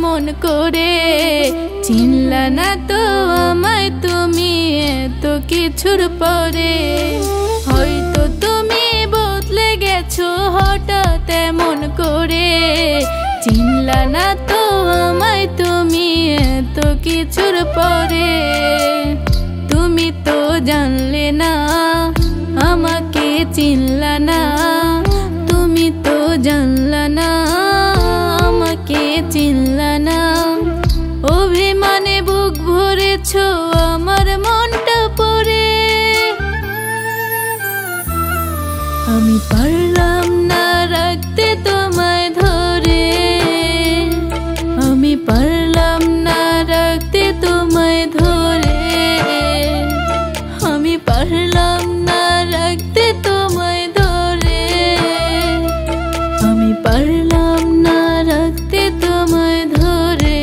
কেমন করে চিনলা না তো আমায় তুমি এত কিছুর পরে হয়তো তুমি বদলে গেছো হঠাৎ এমন করে চিনলা না তো আমায় তুমি এত কিছুর পরে তুমি তো জানলে না আমাকে চিনলা না তুমি তো জানলা না আমাকে চিনলা না অভিমানে বুক ভরেছো আমার মনটা পড়ে আমি পারলাম না রাখতে তোমায় ধরে আমি পারলাম না রাখতে তোমায় ধরে আমি পারলাম না রাখতে তোমায় ধরে আমি পারলাম না রাখতে তোমায় ধরে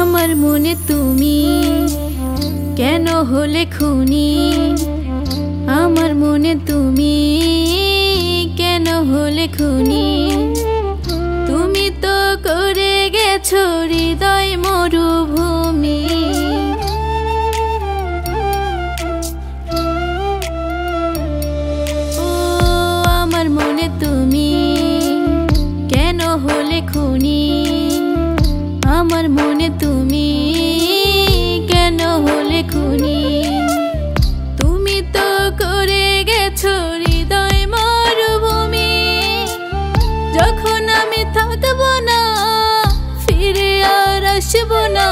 আমার মনে তুমি কেন হলে খুনি আমার মনে তুমি কেন হলে খুনি তুমি তো করে গেছো হৃদয় মরুভূমি ও আমার মনে তুমি কেন হলে খুনি আমার মনে তুমি কেন হলে খুনি তুমি তো করে গেছো হৃদয় মরুভূমি যখন আমি থাকবো না ফিরে আর আসবো না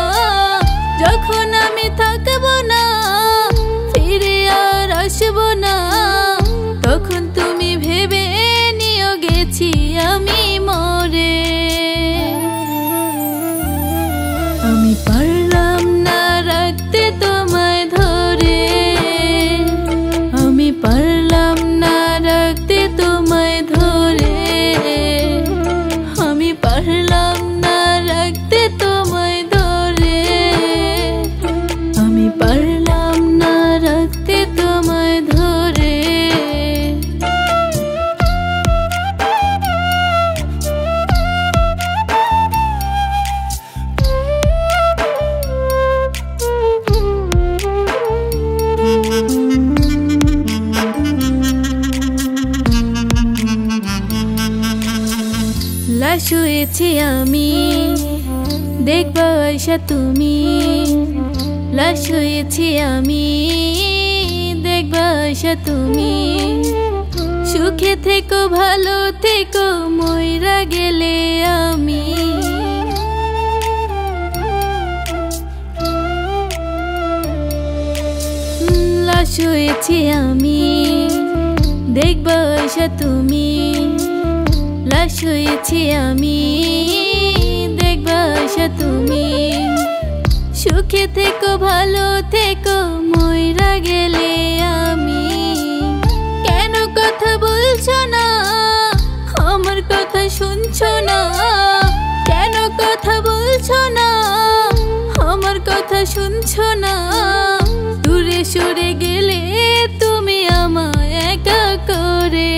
যখন আমি থাকবো না ফিরে আর আসবো না তখন তুমি ভেবে নিও গেছি আমি মরে আমি পারলাম না রাখতে তোমায় ধরে আমি পারলাম না রাখতে তোমায় ধরে আমি পারলাম না রাখতে তোমায় ধরে আমি পারলাম না রাখতে তোমায় ধরে লাশ হয়েছি আমি দেখবা আয়শা তুমি লাশ হয়েছি আমি দেখবা আয়শা তুমি সুখে থেকো ভালো থেকো মইরা গেলে আমি লাশ হয়েছি আমি দেখবা আয়শা তুমি লাশ হয়েছি আমি দেখবা আয়শা তুমি সুখে থেকো ভালো থেকো মইরা গেলে আমি কেন কথা বলছো না আমার কথা শুনছো না কেন কথা বলছো না আমার কথা শুনছো না দূরে সরে গেলে তুমি আমায় একা করে